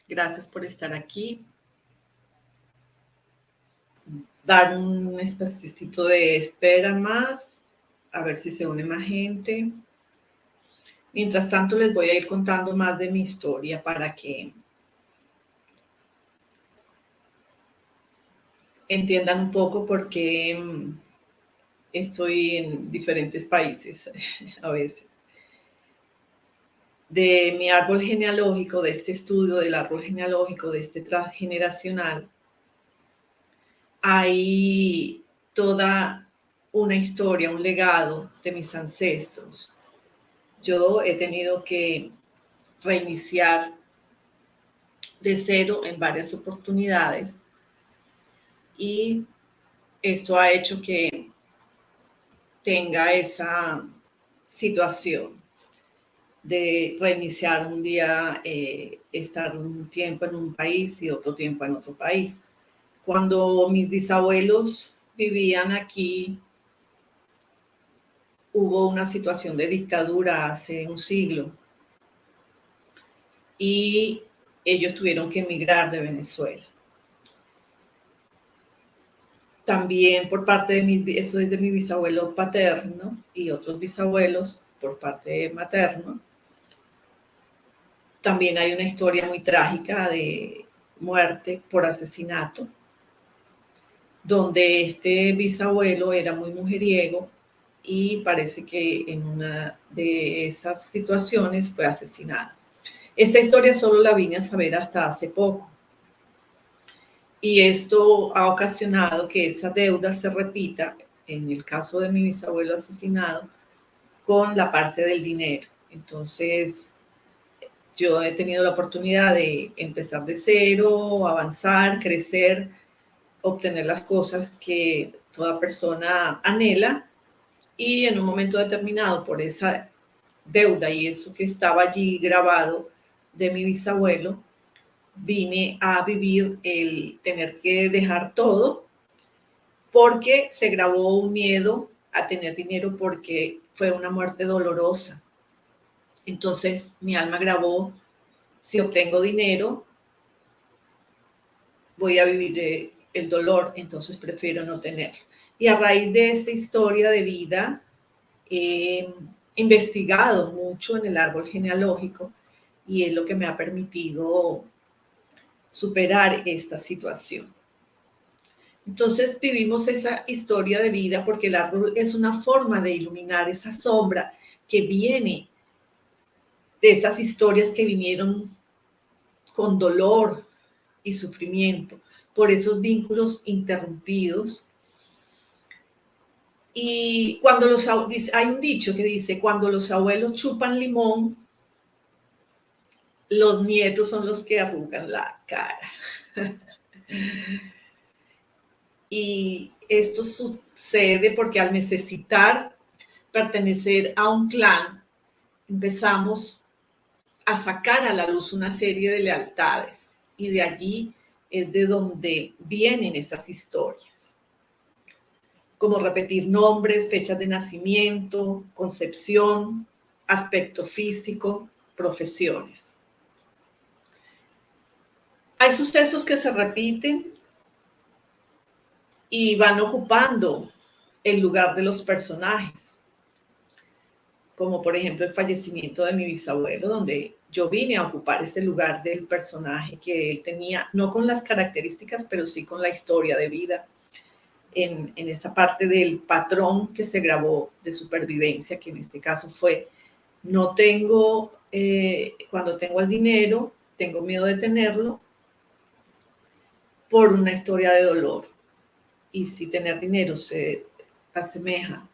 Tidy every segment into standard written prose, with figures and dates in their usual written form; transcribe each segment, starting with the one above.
Gracias por estar aquí. Dar un espacito de espera más, a ver si se une más gente. Mientras tanto, les voy a ir contando más de mi historia para que entiendan un poco por qué estoy en diferentes países a veces. De mi árbol genealógico, de este estudio del árbol genealógico, de este transgeneracional, hay toda una historia, un legado de mis ancestros. Yo he tenido que reiniciar de cero en varias oportunidades y esto ha hecho que tenga esa situación de reiniciar un día, estar un tiempo en un país y otro tiempo en otro país. Cuando mis bisabuelos vivían aquí, hubo una situación de dictadura hace un siglo y ellos tuvieron que emigrar de Venezuela. También por parte de eso es de mi bisabuelo paterno y otros bisabuelos por parte materno. También hay una historia muy trágica de muerte por asesinato, donde este bisabuelo era muy mujeriego y parece que en una de esas situaciones fue asesinado. Esta historia solo la vine a saber hasta hace poco. Y esto ha ocasionado que esa deuda se repita, en el caso de mi bisabuelo asesinado, con la parte del dinero. Entonces, yo he tenido la oportunidad de empezar de cero, avanzar, crecer, obtener las cosas que toda persona anhela y en un momento determinado por esa deuda y eso que estaba allí grabado de mi bisabuelo, vine a vivir el tener que dejar todo porque se grabó un miedo a tener dinero porque fue una muerte dolorosa. Entonces mi alma grabó, si obtengo dinero, voy a vivir el dolor, entonces prefiero no tenerlo. Y a raíz de esta historia de vida, he investigado mucho en el árbol genealógico y es lo que me ha permitido superar esta situación. Entonces vivimos esa historia de vida porque el árbol es una forma de iluminar esa sombra que viene de esas historias que vinieron con dolor y sufrimiento, por esos vínculos interrumpidos. Y cuando hay un dicho que dice, cuando los abuelos chupan limón, los nietos son los que arrugan la cara. Y esto sucede porque al necesitar pertenecer a un clan, empezamos a sacar a la luz una serie de lealtades y de allí es de donde vienen esas historias, como repetir nombres, fechas de nacimiento, concepción, aspecto físico, profesiones. Hay sucesos que se repiten y van ocupando el lugar de los personajes, como por ejemplo el fallecimiento de mi bisabuelo, donde yo vine a ocupar ese lugar del personaje que él tenía, no con las características, pero sí con la historia de vida, en esa parte del patrón que se grabó de supervivencia, que en este caso fue, no tengo, cuando tengo el dinero, tengo miedo de tenerlo por una historia de dolor. Y si tener dinero se asemeja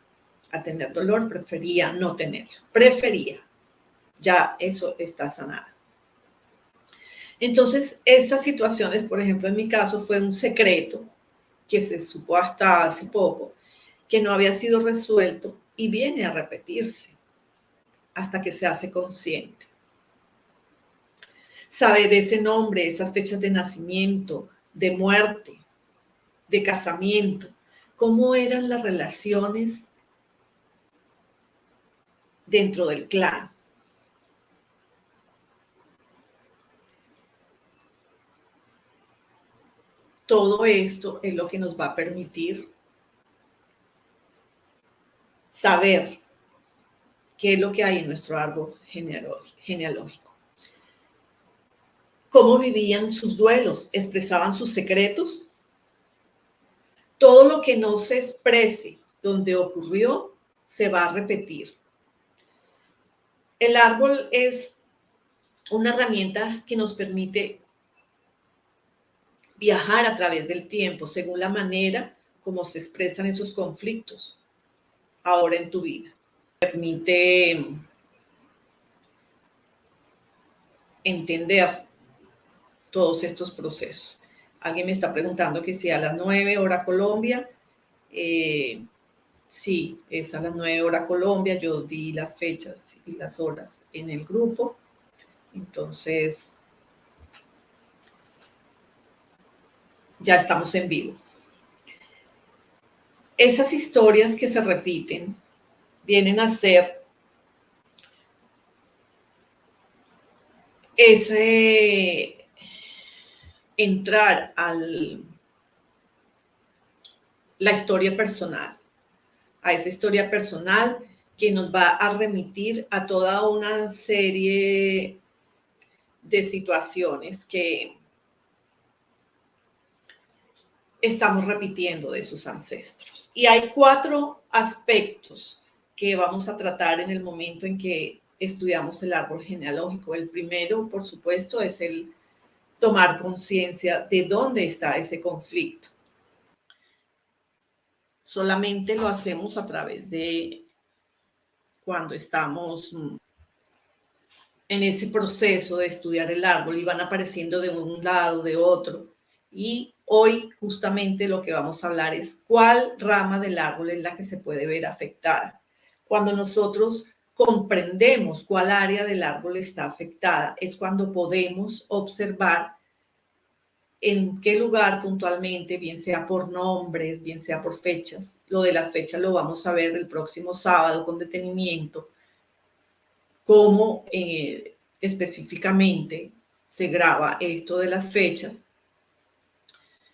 a tener dolor, prefería no tenerlo. Prefería. Ya eso está sanado. Entonces, esas situaciones, por ejemplo, en mi caso fue un secreto que se supo hasta hace poco, que no había sido resuelto y viene a repetirse hasta que se hace consciente. Saber ese nombre, esas fechas de nacimiento, de muerte, de casamiento, cómo eran las relaciones dentro del clan. todo esto es lo que nos va a permitir saber qué es lo que hay en nuestro árbol genealógico. Cómo vivían sus duelos, expresaban sus secretos. Todo lo que no se exprese donde ocurrió se va a repetir. El árbol es una herramienta que nos permite viajar a través del tiempo según la manera como se expresan esos conflictos ahora en tu vida. Permite entender todos estos procesos. Alguien me está preguntando que si a las 9 hora Colombia. Sí, es a las 9 hora Colombia. Yo di las fechas y las horas en el grupo. Entonces, ya estamos en vivo. Esas historias que se repiten vienen a ser ese entrar a la historia personal, a esa historia personal que nos va a remitir a toda una serie de situaciones que estamos repitiendo de sus ancestros. Y hay 4 aspectos que vamos a tratar en el momento en que estudiamos el árbol genealógico. El primero, por supuesto, es el tomar conciencia de dónde está ese conflicto. Solamente lo hacemos a través de cuando estamos en ese proceso de estudiar el árbol y van apareciendo de un lado, de otro. Y hoy justamente lo que vamos a hablar es cuál rama del árbol es la que se puede ver afectada. Cuando nosotros comprendemos cuál área del árbol está afectada, es cuando podemos observar en qué lugar puntualmente, bien sea por nombres, bien sea por fechas. Lo de las fechas lo vamos a ver el próximo sábado con detenimiento, cómo específicamente se graba esto de las fechas,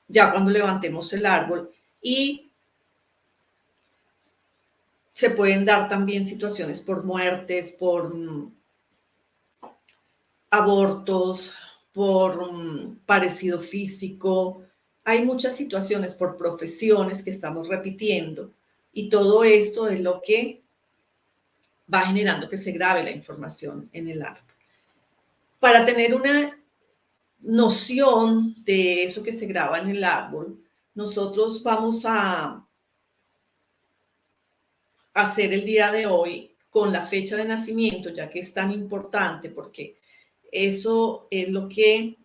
ya cuando levantemos el árbol. Y se pueden dar también situaciones por muertes, por abortos, por parecido físico. Hay muchas situaciones por profesiones que estamos repitiendo y todo esto es lo que va generando que se grabe la información en el árbol. Para tener una noción de eso que se graba en el árbol, nosotros vamos a hacer el día de hoy con la fecha de nacimiento, ya que es tan importante porque eso es lo que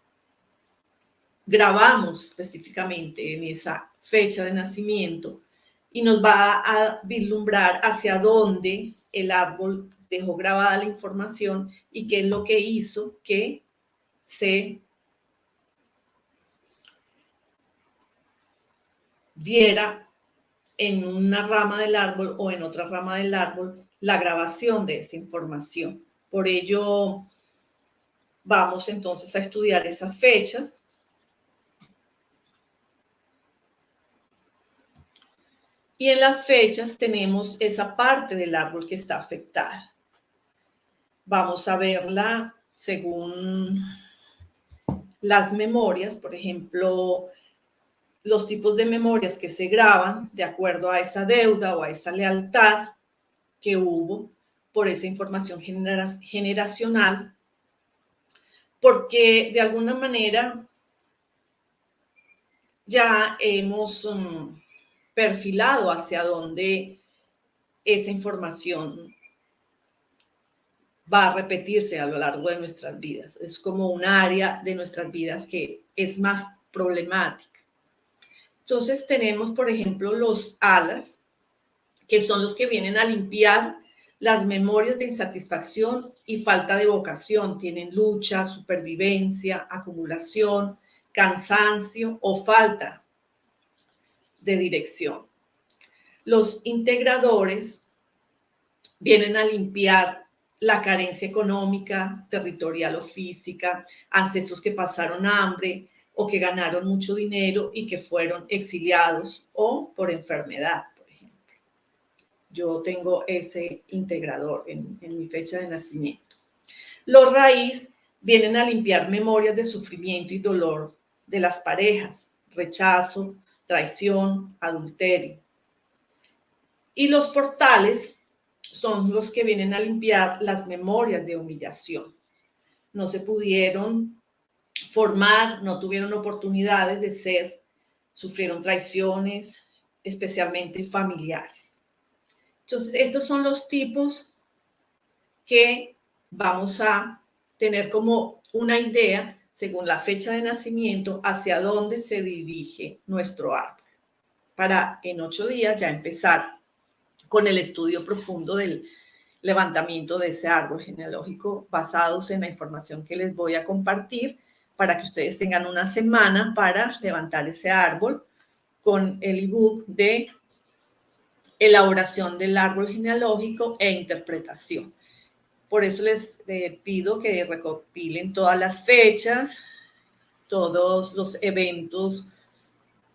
grabamos específicamente en esa fecha de nacimiento y nos va a vislumbrar hacia dónde el árbol dejó grabada la información y qué es lo que hizo que se diera en una rama del árbol o en otra rama del árbol la grabación de esa información. Por ello, vamos entonces a estudiar esas fechas. Y en las fechas tenemos esa parte del árbol que está afectada. Vamos a verla según las memorias, por ejemplo, los tipos de memorias que se graban de acuerdo a esa deuda o a esa lealtad que hubo por esa información generacional, porque de alguna manera ya hemos perfilado hacia dónde esa información va a repetirse a lo largo de nuestras vidas. Es como un área de nuestras vidas que es más problemática. Entonces tenemos, por ejemplo, los alas, que son los que vienen a limpiar las memorias de insatisfacción y falta de vocación. Tienen lucha, supervivencia, acumulación, cansancio o falta de dirección. Los integradores vienen a limpiar la carencia económica, territorial o física, ancestros que pasaron hambre o que ganaron mucho dinero y que fueron exiliados o por enfermedad, por ejemplo. Yo tengo ese integrador en mi fecha de nacimiento. Los raíz vienen a limpiar memorias de sufrimiento y dolor de las parejas, rechazo, traición, adulterio. Y los portales son los que vienen a limpiar las memorias de humillación. No se pudieron formar, no tuvieron oportunidades de ser, sufrieron traiciones, especialmente familiares. Entonces, estos son los tipos que vamos a tener como una idea, según la fecha de nacimiento, hacia dónde se dirige nuestro árbol. Para en 8 días ya empezar con el estudio profundo del levantamiento de ese árbol genealógico basados en la información que les voy a compartir para que ustedes tengan una semana para levantar ese árbol con el ebook de elaboración del árbol genealógico e interpretación. Por eso les pido que recopilen todas las fechas, todos los eventos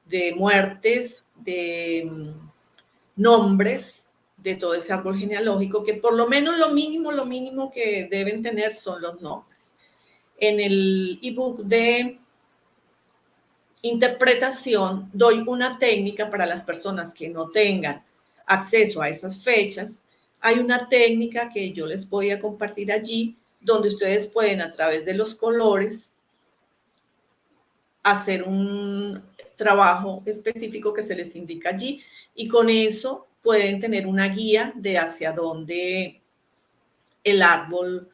de muertes, de nombres de todo ese árbol genealógico, que por lo menos lo mínimo que deben tener son los nombres. En el ebook de interpretación doy una técnica para las personas que no tengan acceso a esas fechas. Hay una técnica que yo les voy a compartir allí, donde ustedes pueden a través de los colores hacer un trabajo específico que se les indica allí y con eso pueden tener una guía de hacia dónde el árbol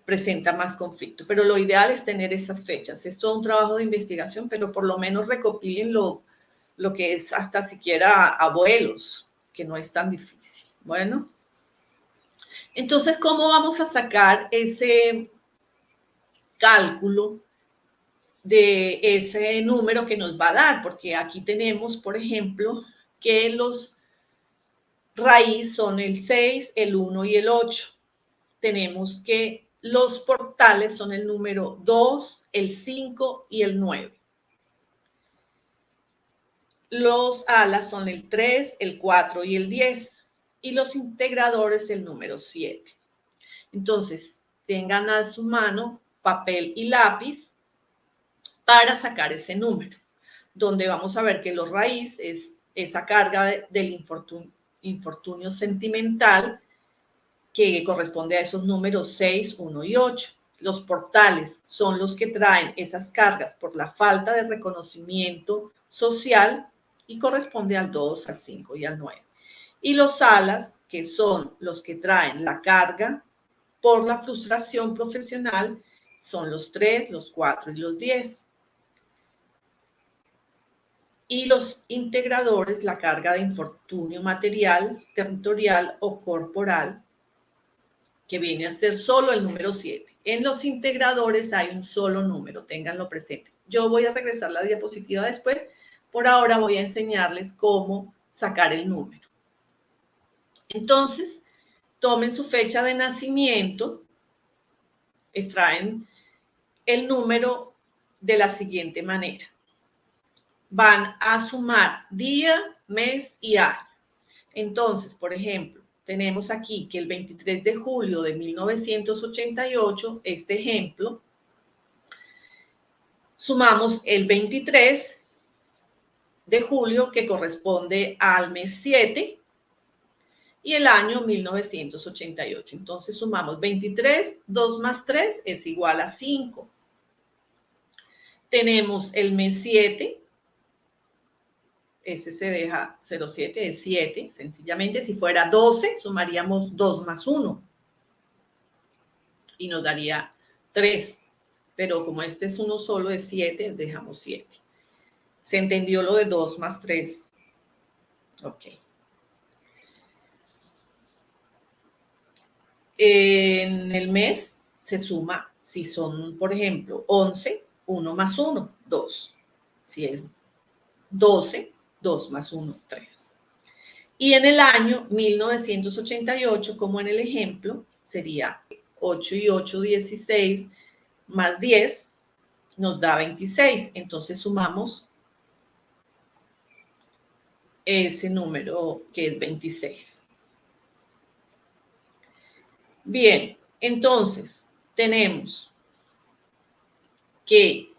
presenta más conflicto. Pero lo ideal es tener esas fechas. Es todo un trabajo de investigación, pero por lo menos recopilen lo que es hasta siquiera abuelos, que no es tan difícil. Bueno, entonces, ¿cómo vamos a sacar ese cálculo de ese número que nos va a dar? Porque aquí tenemos, por ejemplo, que los raíz son el 6, el 1 y el 8. Tenemos que los portales son el número 2, el 5 y el 9. Los alas son el 3, el 4 y el 10. Y los integradores el número 7. Entonces, tengan a su mano papel y lápiz para sacar ese número, donde vamos a ver que los raíz es esa carga del infortunio sentimental que corresponde a esos números 6, 1 y 8. Los portales son los que traen esas cargas por la falta de reconocimiento social y corresponde al 2, al 5 y al 9. Y los alas, que son los que traen la carga por la frustración profesional, son los 3, los 4 y los 10. Y los integradores, la carga de infortunio material, territorial o corporal, que viene a ser solo el número 7. En los integradores hay un solo número, ténganlo presente. Yo voy a regresar la diapositiva después. Por ahora voy a enseñarles cómo sacar el número. Entonces, tomen su fecha de nacimiento, extraen el número de la siguiente manera. Van a sumar día, mes y año. Entonces, por ejemplo, tenemos aquí que el 23 de julio de 1988, este ejemplo, sumamos el 23 de julio, que corresponde al mes 7, y el año 1988. Entonces sumamos 23, 2 más 3 es igual a 5. Tenemos el mes 7, ese se deja 07, es 7. Sencillamente, si fuera 12, sumaríamos 2 más 1 y nos daría 3. Pero como este es uno solo, es 7, dejamos 7. ¿Se entendió lo de 2 más 3? Ok. En el mes se suma, si son, por ejemplo, 11, 1 más 1, 2. Si es 12, 2 más 1, 3. Y en el año 1988, como en el ejemplo, sería 8 y 8, 16, más 10, nos da 26. Entonces sumamos ese número que es 26. Bien, entonces tenemos que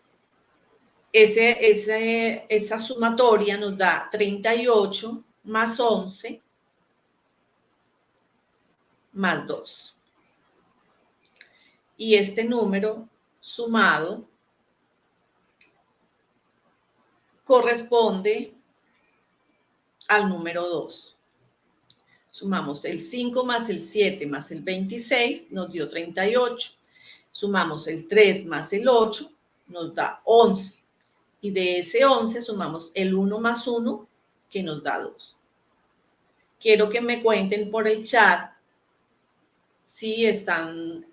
esa sumatoria nos da 38 más 11 más 2. Y este número sumado corresponde al número 2. Sumamos el 5 más el 7 más el 26, nos dio 38. Sumamos el 3 más el 8, nos da 11. Y de ese 11 sumamos el 1 más 1, que nos da 2. Quiero que me cuenten por el chat si están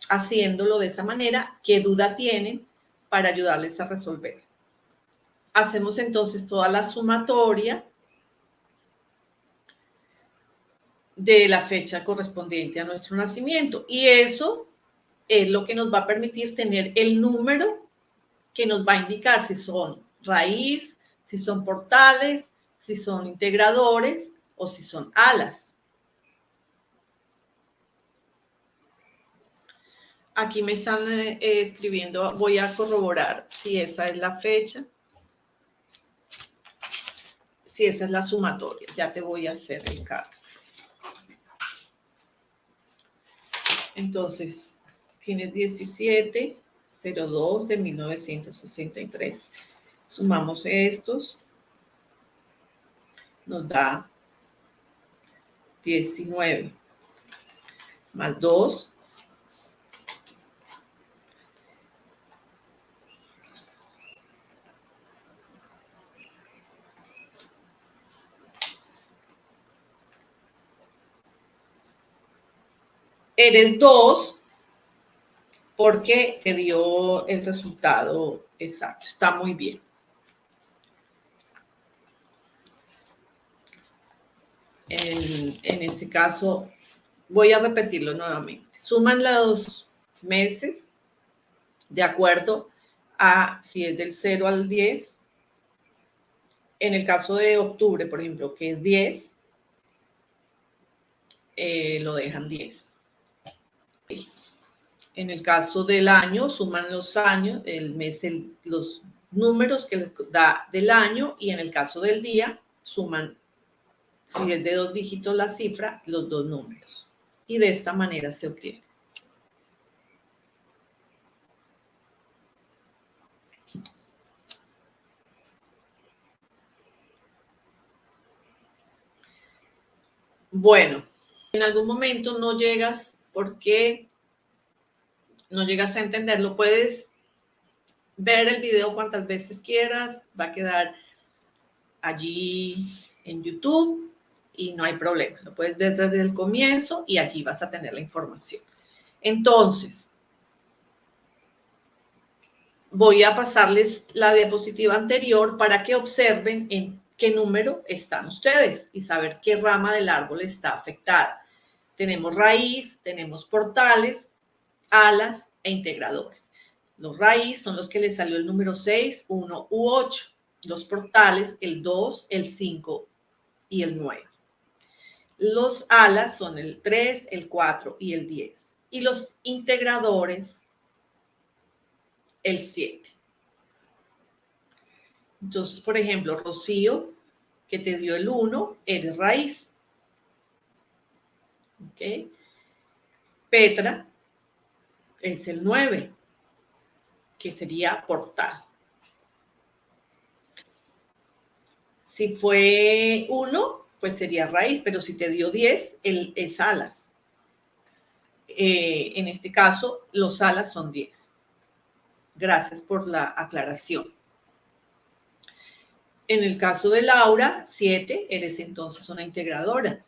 haciéndolo de esa manera, qué duda tienen para ayudarles a resolver. Hacemos entonces toda la sumatoria de la fecha correspondiente a nuestro nacimiento. Y eso es lo que nos va a permitir tener el número que nos va a indicar si son raíz, si son portales, si son integradores o si son alas. Aquí me están escribiendo, voy a corroborar si esa es la fecha, si esa es la sumatoria. Ya te voy a hacer el cálculo. Entonces, tienes 1702 de 1963. Sumamos estos, nos da 19 más 2. Eres 2 porque te dio el resultado exacto. Está muy bien. En ese caso, voy a repetirlo nuevamente. Suman los meses de acuerdo a si es del 0 al 10. En el caso de octubre, por ejemplo, que es 10, lo dejan 10. En el caso del año, suman los años, el mes, los números que les da del año, y en el caso del día, suman, si es de 2 dígitos la cifra, los 2 números. Y de esta manera se obtiene. Bueno, en algún momento no llegas, porque no llegas a entenderlo, puedes ver el video cuantas veces quieras, va a quedar allí en YouTube y no hay problema, lo puedes ver desde el comienzo y allí vas a tener la información. Entonces, voy a pasarles la diapositiva anterior para que observen en qué número están ustedes y saber qué rama del árbol está afectada. Tenemos raíz, tenemos portales, alas e integradores. Los raíz son los que les salió el número 6, 1 u 8. Los portales, el 2, el 5 y el 9. Los alas son el 3, el 4 y el 10. Y los integradores, el 7. Entonces, por ejemplo, Rocío, que te dio el 1, eres raíz. ¿Ok? Petra es el 9, que sería portal. Si fue 1, pues sería raíz, pero si te dio 10, es alas. En este caso, los alas son 10. Gracias por la aclaración. En el caso de Laura, 7, eres entonces una integradora.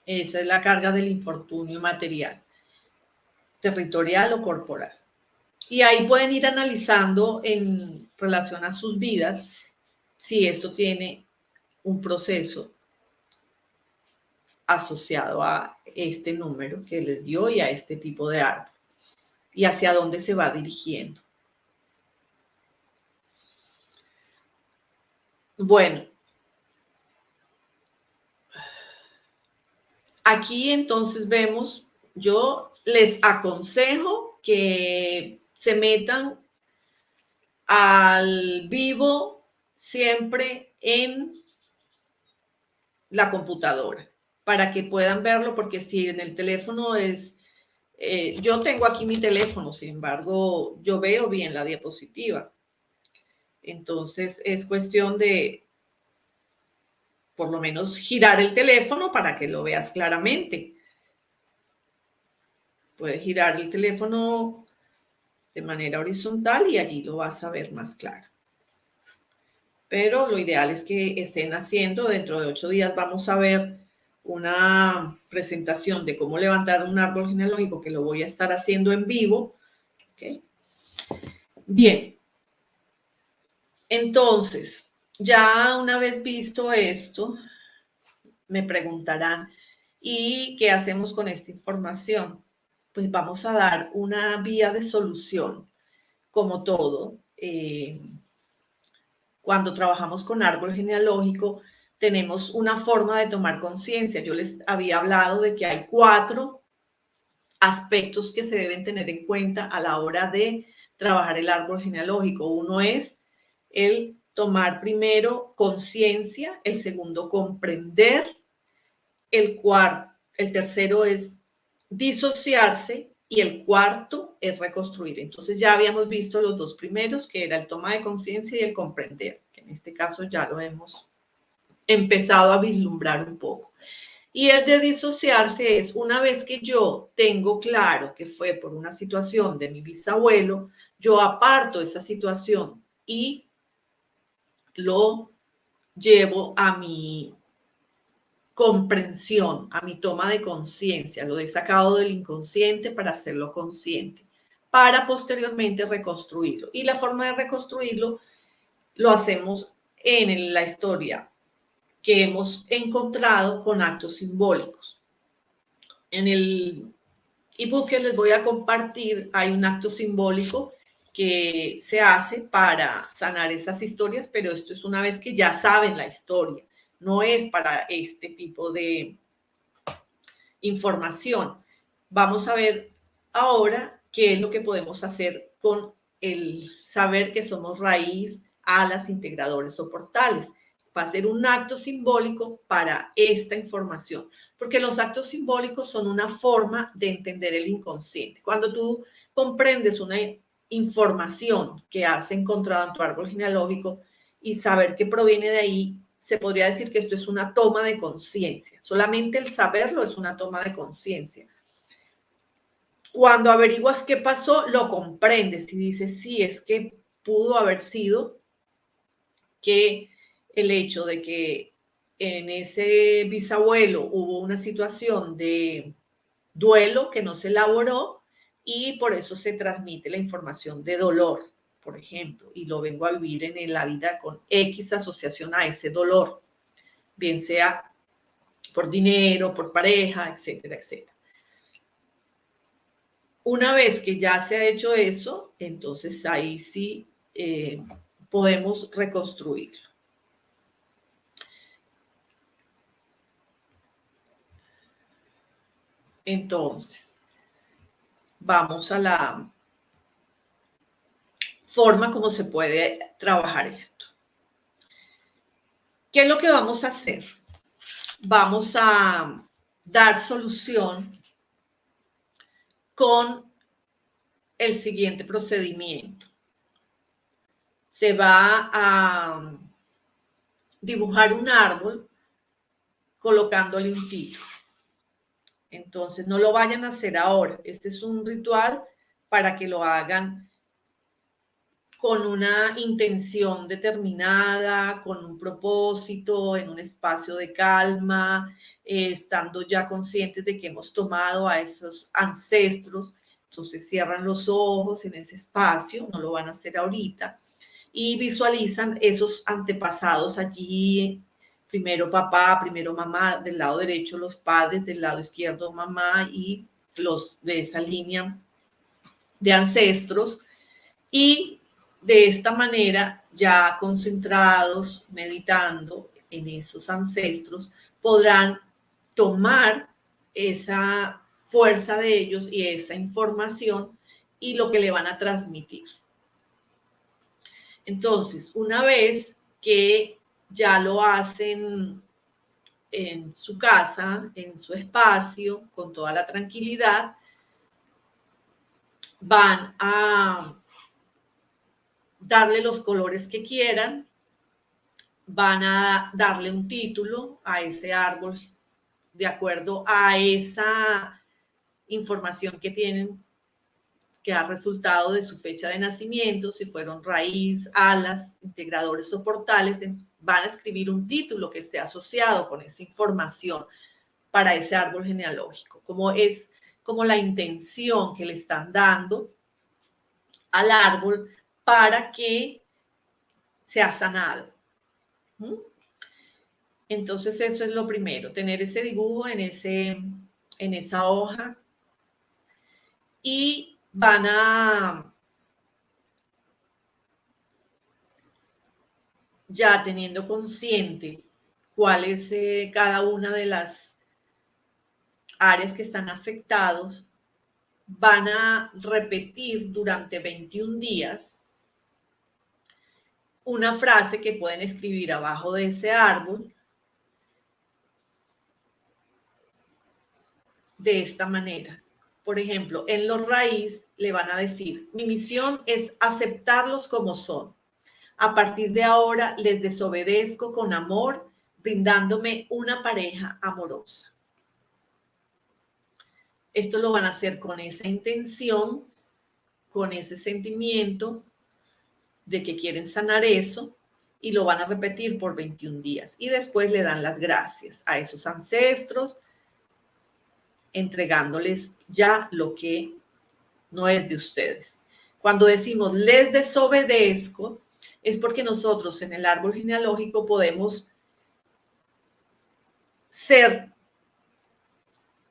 Esa es la carga del infortunio material, territorial o corporal. Y ahí pueden ir analizando en relación a sus vidas si esto tiene un proceso asociado a este número que les dio y a este tipo de árbol. y hacia dónde se va dirigiendo. Bueno, aquí entonces vemos, yo les aconsejo que se metan al vivo siempre en la computadora para que puedan verlo, porque si en el teléfono es, yo tengo aquí mi teléfono, sin embargo, yo veo bien la diapositiva. Entonces es cuestión de, por lo menos, girar el teléfono para que lo veas claramente. Puedes girar el teléfono de manera horizontal y allí lo vas a ver más claro. Pero lo ideal es que estén haciendo, dentro de 8 días vamos a ver una presentación de cómo levantar un árbol genealógico, que lo voy a estar haciendo en vivo. ¿Okay? Bien, entonces, ya una vez visto esto, me preguntarán, ¿y qué hacemos con esta información? Pues vamos a dar una vía de solución, como todo. Cuando trabajamos con árbol genealógico, tenemos una forma de tomar conciencia. Yo les había hablado de que hay 4 aspectos que se deben tener en cuenta a la hora de trabajar el árbol genealógico. Uno es el tomar primero conciencia, el segundo comprender, el tercero es disociarse y el cuarto es reconstruir. Entonces ya habíamos visto los 2 primeros, que era el toma de conciencia y el comprender, que en este caso ya lo hemos empezado a vislumbrar un poco. Y el de disociarse es, una vez que yo tengo claro que fue por una situación de mi bisabuelo, yo aparto esa situación y lo llevo a mi comprensión, a mi toma de conciencia, lo he sacado del inconsciente para hacerlo consciente, para posteriormente reconstruirlo. Y la forma de reconstruirlo lo hacemos en la historia que hemos encontrado con actos simbólicos. En el ebook que les voy a compartir hay un acto simbólico que se hace para sanar esas historias, pero esto es una vez que ya saben la historia, no es para este tipo de información. Vamos a ver ahora qué es lo que podemos hacer con el saber que somos raíz, alas, integradores o portales. Va a ser un acto simbólico para esta información, porque los actos simbólicos son una forma de entender el inconsciente. Cuando tú comprendes una información que has encontrado en tu árbol genealógico y saber que proviene de ahí, se podría decir que esto es una toma de conciencia. Solamente el saberlo es una toma de conciencia. Cuando averiguas qué pasó, lo comprendes y dices, sí, es que pudo haber sido que el hecho de que en ese bisabuelo hubo una situación de duelo que no se elaboró y por eso se transmite la información de dolor, por ejemplo, y lo vengo a vivir en la vida con X asociación a ese dolor, bien sea por dinero, por pareja, etcétera, etcétera. Una vez que ya se ha hecho eso, entonces ahí sí podemos reconstruirlo. Entonces, vamos a la forma como se puede trabajar esto. ¿Qué es lo que vamos a hacer? Vamos a dar solución con el siguiente procedimiento. Se va a dibujar un árbol colocándole un título. Entonces, no lo vayan a hacer ahora. Este es un ritual para que lo hagan con una intención determinada, con un propósito, en un espacio de calma, estando ya conscientes de que hemos tomado a esos ancestros. Entonces, cierran los ojos en ese espacio, no lo van a hacer ahorita, y visualizan esos antepasados allí. Primero papá, primero mamá, del lado derecho los padres, del lado izquierdo mamá y los de esa línea de ancestros, y de esta manera, ya concentrados, meditando en esos ancestros, podrán tomar esa fuerza de ellos y esa información y lo que le van a transmitir. Entonces, una vez que ya lo hacen en su casa, en su espacio, con toda la tranquilidad, van a darle los colores que quieran, van a darle un título a ese árbol de acuerdo a esa información que tienen, que ha resultado de su fecha de nacimiento, si fueron raíz, alas, integradores o portales, van a escribir un título que esté asociado con esa información para ese árbol genealógico, como es como la intención que le están dando al árbol para que sea sanado. Entonces eso es lo primero, tener ese dibujo en esa hoja, y van a, ya teniendo consciente cuál es cada una de las áreas que están afectados, van a repetir durante 21 días una frase que pueden escribir abajo de ese árbol de esta manera. Por ejemplo, en los raíz le van a decir, mi misión es aceptarlos como son. A partir de ahora les desobedezco con amor, brindándome una pareja amorosa. Esto lo van a hacer con esa intención, con ese sentimiento de que quieren sanar eso, y lo van a repetir por 21 días. Y después le dan las gracias a esos ancestros, entregándoles ya lo que no es de ustedes. Cuando decimos les desobedezco, es porque nosotros en el árbol genealógico podemos ser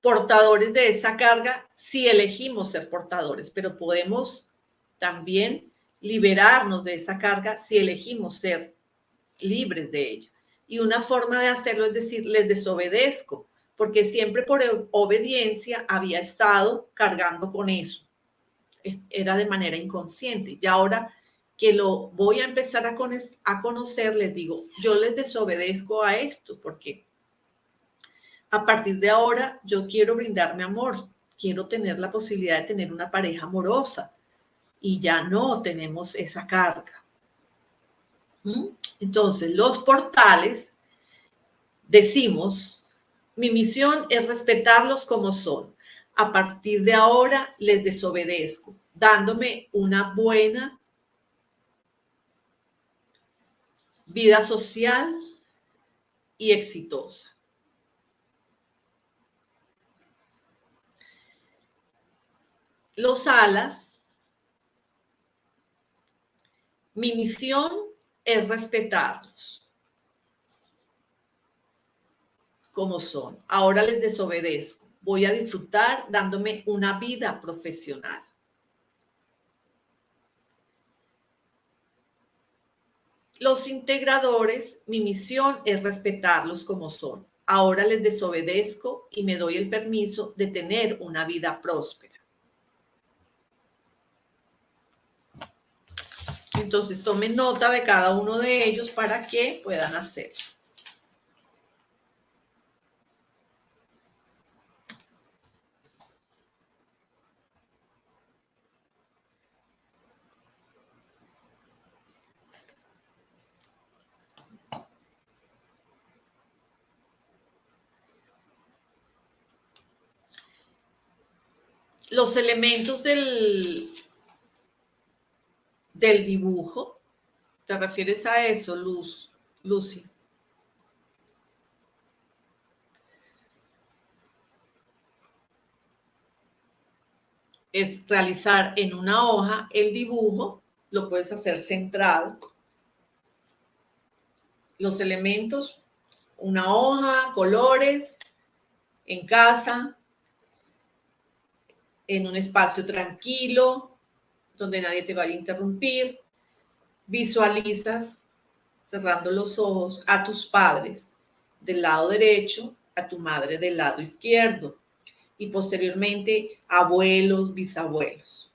portadores de esa carga si elegimos ser portadores, pero podemos también liberarnos de esa carga si elegimos ser libres de ella. Y una forma de hacerlo es decir, les desobedezco, porque siempre por obediencia había estado cargando con eso. Era de manera inconsciente. Y ahora que lo voy a empezar a conocer, les digo, yo les desobedezco a esto, porque a partir de ahora yo quiero brindarme amor, quiero tener la posibilidad de tener una pareja amorosa y ya no tenemos esa carga. Entonces, los portales, decimos, mi misión es respetarlos como son. A partir de ahora les desobedezco, dándome una buena vida social y exitosa. Los alas, mi misión es respetarlos como son. Ahora les desobedezco. Voy a disfrutar dándome una vida profesional. Los integradores, mi misión es respetarlos como son. Ahora les desobedezco y me doy el permiso de tener una vida próspera. Entonces tomen nota de cada uno de ellos para que puedan hacerlo. Los elementos del dibujo, ¿te refieres a eso, Lucy? Es realizar en una hoja el dibujo, lo puedes hacer centrado. Los elementos, una hoja, colores, en casa, en un espacio tranquilo, donde nadie te vaya a interrumpir. Visualizas cerrando los ojos a tus padres del lado derecho, a tu madre del lado izquierdo y posteriormente abuelos, bisabuelos.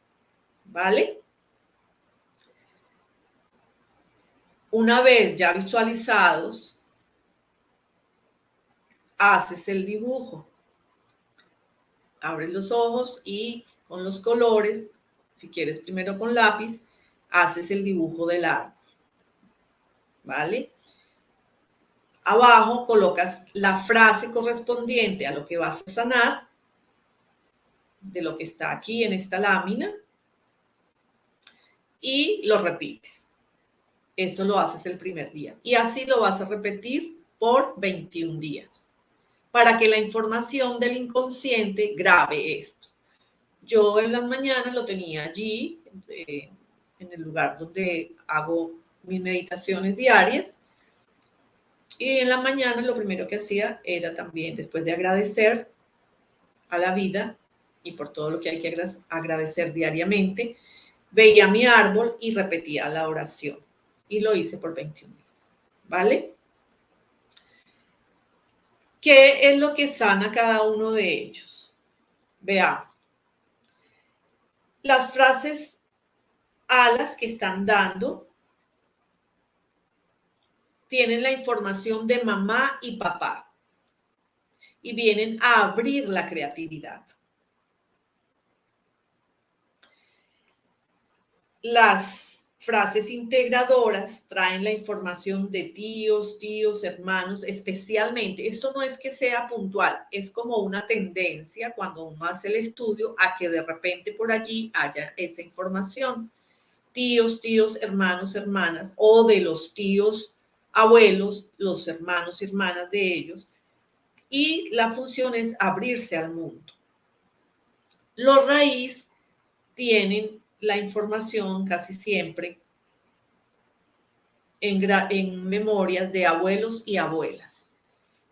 ¿Vale? Una vez ya visualizados, haces el dibujo. Abres los ojos y con los colores, si quieres primero con lápiz, haces el dibujo del árbol. ¿Vale? Abajo colocas la frase correspondiente a lo que vas a sanar, de lo que está aquí en esta lámina, y lo repites. Eso lo haces el primer día. Y así lo vas a repetir por 21 días, para que la información del inconsciente grabe esto. Yo en las mañanas lo tenía allí, en el lugar donde hago mis meditaciones diarias. Y en la mañana lo primero que hacía era también, después de agradecer a la vida y por todo lo que hay que agradecer diariamente, veía mi árbol y repetía la oración. Y lo hice por 21 días. ¿Vale? ¿Qué es lo que sana cada uno de ellos? Veamos. Las frases alas que están dando tienen la información de mamá y papá y vienen a abrir la creatividad. Las frases integradoras traen la información de tíos, hermanos, especialmente. Esto no es que sea puntual, es como una tendencia cuando uno hace el estudio a que de repente por allí haya esa información. Tíos, hermanos, hermanas, o de los tíos, abuelos, los hermanos y hermanas de ellos. Y la función es abrirse al mundo. Los raíz tienen la información casi siempre en memorias de abuelos y abuelas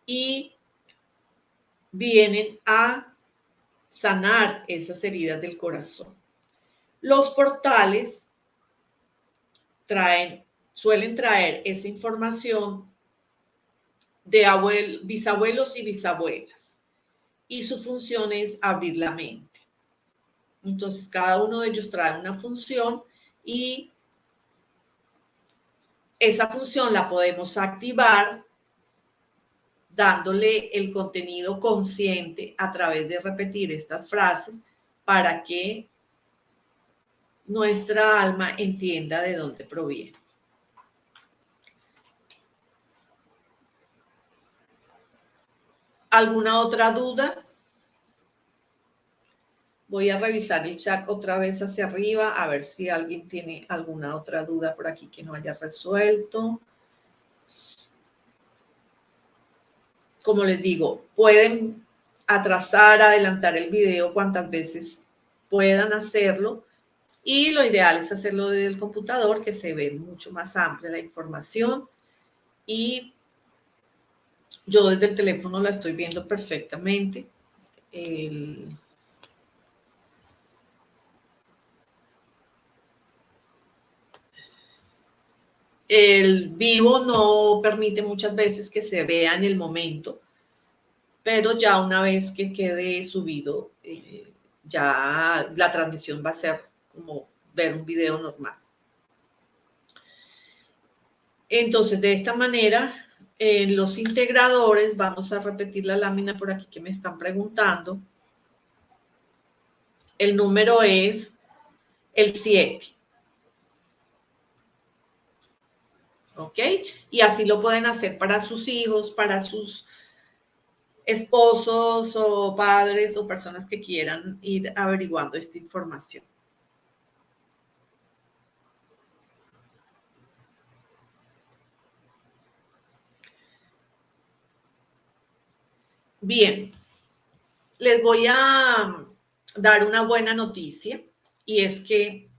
y vienen a sanar esas heridas del corazón. Los portales suelen traer esa información de bisabuelos y bisabuelas y su función es abrir la mente. Entonces cada uno de ellos trae una función y esa función la podemos activar dándole el contenido consciente a través de repetir estas frases para que nuestra alma entienda de dónde proviene. ¿Alguna otra duda? Voy a revisar el chat otra vez hacia arriba a ver si alguien tiene alguna otra duda por aquí que no haya resuelto. Como les digo, pueden atrasar, adelantar el video cuantas veces puedan hacerlo y lo ideal es hacerlo desde el computador, que se ve mucho más amplia la información y yo desde el teléfono la estoy viendo perfectamente. El vivo no permite muchas veces que se vea en el momento, pero ya una vez que quede subido, ya la transmisión va a ser como ver un video normal. Entonces, de esta manera, en los integradores, vamos a repetir la lámina por aquí que me están preguntando. El número es el 7. ¿Ok? Y así lo pueden hacer para sus hijos, para sus esposos o padres o personas que quieran ir averiguando esta información. Bien, les voy a dar una buena noticia y es que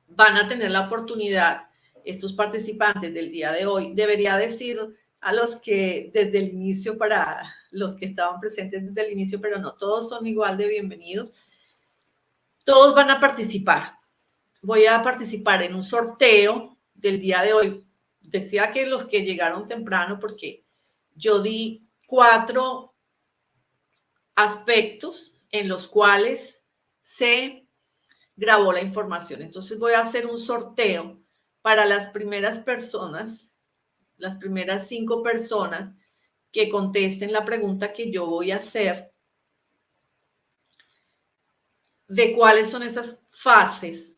van a tener la oportunidad, estos participantes del día de hoy, debería decir a los que desde el inicio, para los que estaban presentes desde el inicio, pero no, todos son igual de bienvenidos. Todos van a participar. voy a participar en un sorteo del día de hoy. Decía que los que llegaron temprano, porque yo di 4 aspectos en los cuales se grabó la información. Entonces voy a hacer un sorteo para las primeras personas, las primeras 5 personas que contesten la pregunta que yo voy a hacer de cuáles son esas fases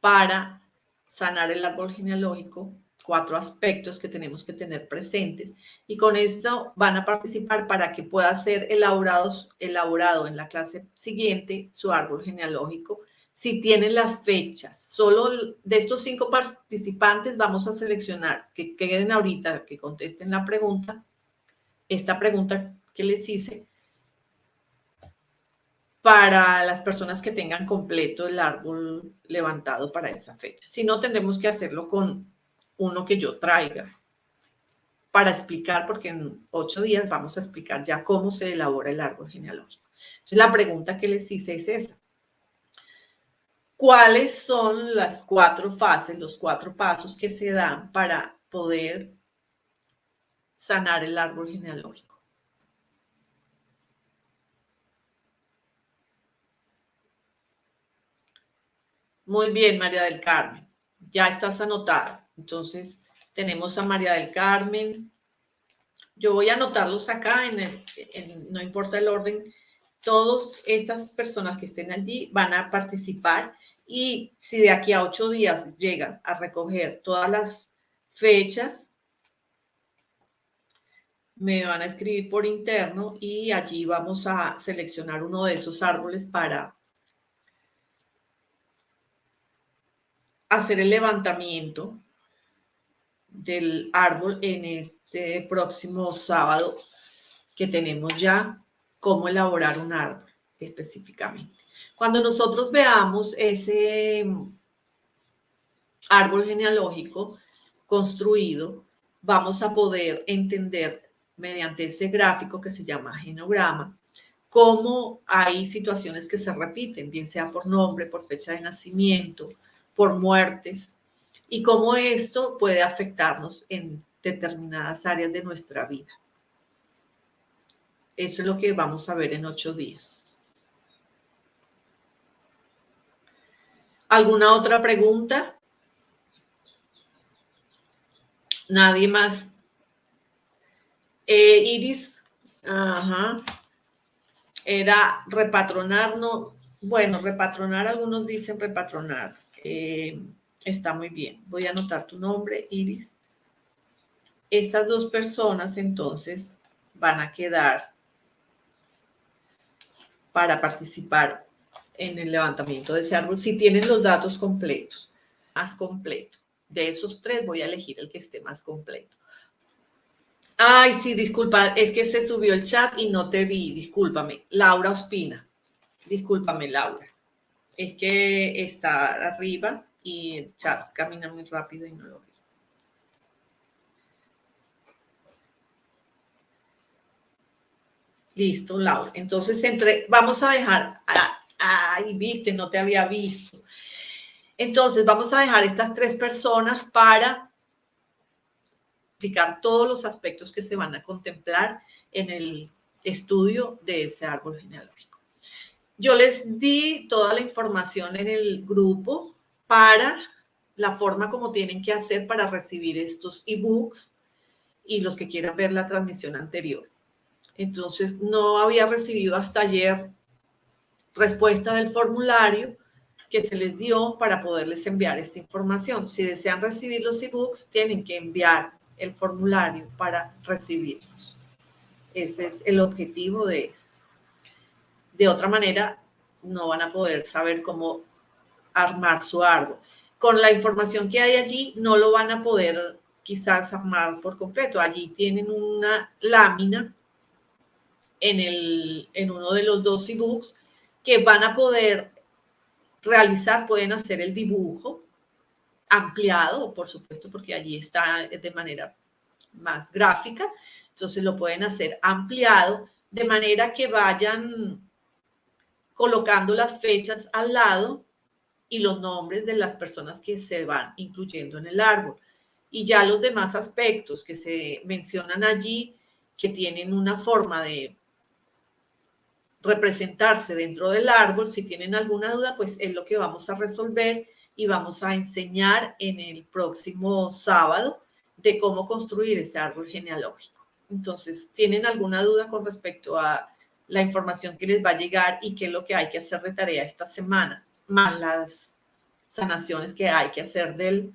para sanar el árbol genealógico, 4 aspectos que tenemos que tener presentes, y con esto van a participar para que pueda ser elaborado en la clase siguiente su árbol genealógico. Si tienen las fechas, solo de estos 5 participantes vamos a seleccionar que queden ahorita, que contesten la pregunta, esta pregunta que les hice, para las personas que tengan completo el árbol levantado para esa fecha. Si no, tendremos que hacerlo con uno que yo traiga para explicar, porque en 8 días vamos a explicar ya cómo se elabora el árbol genealógico. Entonces, la pregunta que les hice es esa. ¿Cuáles son las 4 fases, los 4 pasos que se dan para poder sanar el árbol genealógico? Muy bien, María del Carmen. Ya estás anotada. Entonces, tenemos a María del Carmen. Yo voy a anotarlos acá, no importa el orden. Todas estas personas que estén allí van a participar, y si de aquí a 8 días llegan a recoger todas las fechas, me van a escribir por interno y allí vamos a seleccionar uno de esos árboles para hacer el levantamiento del árbol en este próximo sábado, que tenemos ya cómo elaborar un árbol específicamente. Cuando nosotros veamos ese árbol genealógico construido, vamos a poder entender mediante ese gráfico que se llama genograma cómo hay situaciones que se repiten, bien sea por nombre, por fecha de nacimiento, por muertes, y cómo esto puede afectarnos en determinadas áreas de nuestra vida. Eso es lo que vamos a ver en 8 días. ¿Alguna otra pregunta? ¿Nadie más? Iris, ajá, era repatronar, no, bueno, repatronar, algunos dicen repatronar. Está muy bien. Voy a anotar tu nombre, Iris. Estas 2 personas entonces van a quedar para participar en el levantamiento de ese árbol si tienen los datos completos, más completo. De esos 3 voy a elegir el que esté más completo. Ay, sí, disculpa, es que se subió el chat y no te vi, discúlpame. Laura Ospina, discúlpame, Laura. Es que está arriba y el chat camina muy rápido y no lo vi. Listo, Laura. Entonces, vamos a dejar, ay, viste, no te había visto. Entonces, vamos a dejar estas 3 personas para explicar todos los aspectos que se van a contemplar en el estudio de ese árbol genealógico. Yo les di toda la información en el grupo para la forma como tienen que hacer para recibir estos ebooks y los que quieran ver la transmisión anterior. Entonces, no había recibido hasta ayer respuesta del formulario que se les dio para poderles enviar esta información. Si desean recibir los ebooks, tienen que enviar el formulario para recibirlos. Ese es el objetivo de esto. De otra manera, no van a poder saber cómo armar su árbol. Con la información que hay allí, no lo van a poder quizás armar por completo. Allí tienen una lámina en uno de los 2 ebooks que van a poder realizar, pueden hacer el dibujo ampliado, por supuesto, porque allí está de manera más gráfica, entonces lo pueden hacer ampliado, de manera que vayan colocando las fechas al lado y los nombres de las personas que se van incluyendo en el árbol. Y ya los demás aspectos que se mencionan allí, que tienen una forma de representarse dentro del árbol, si tienen alguna duda, pues es lo que vamos a resolver y vamos a enseñar en el próximo sábado de cómo construir ese árbol genealógico. Entonces, ¿tienen alguna duda con respecto a la información que les va a llegar y qué es lo que hay que hacer de tarea esta semana? Más las sanaciones que hay que hacer del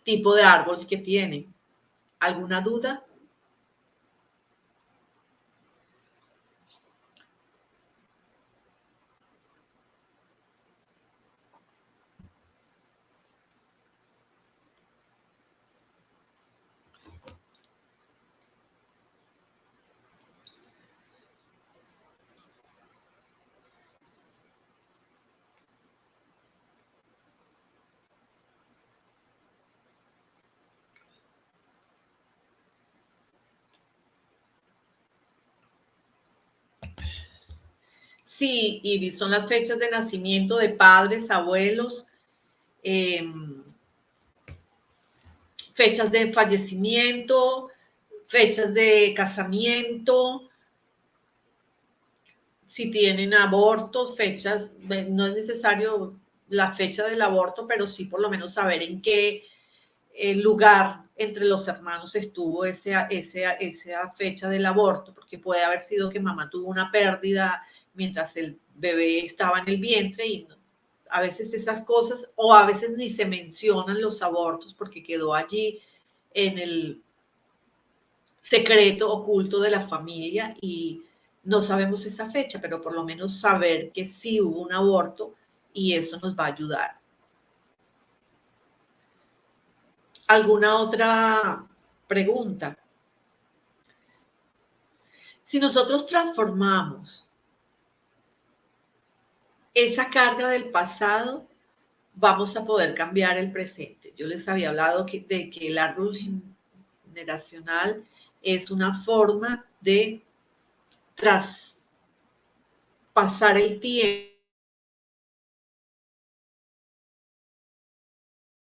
tipo de árbol que tienen. ¿Alguna duda? Sí, Iris, son las fechas de nacimiento de padres, abuelos, eh, fechas de fallecimiento, fechas de casamiento, si tienen abortos, fechas, no es necesario la fecha del aborto, pero sí por lo menos saber en qué lugar entre los hermanos estuvo esa fecha del aborto, porque puede haber sido que mamá tuvo una pérdida mientras el bebé estaba en el vientre y a veces esas cosas, o a veces ni se mencionan los abortos porque quedó allí en el secreto oculto de la familia y no sabemos esa fecha, pero por lo menos saber que sí hubo un aborto y eso nos va a ayudar. ¿Alguna otra pregunta? Si nosotros transformamos esa carga del pasado, vamos a poder cambiar el presente. Yo les había hablado de que el árbol generacional es una forma de traspasar el tiempo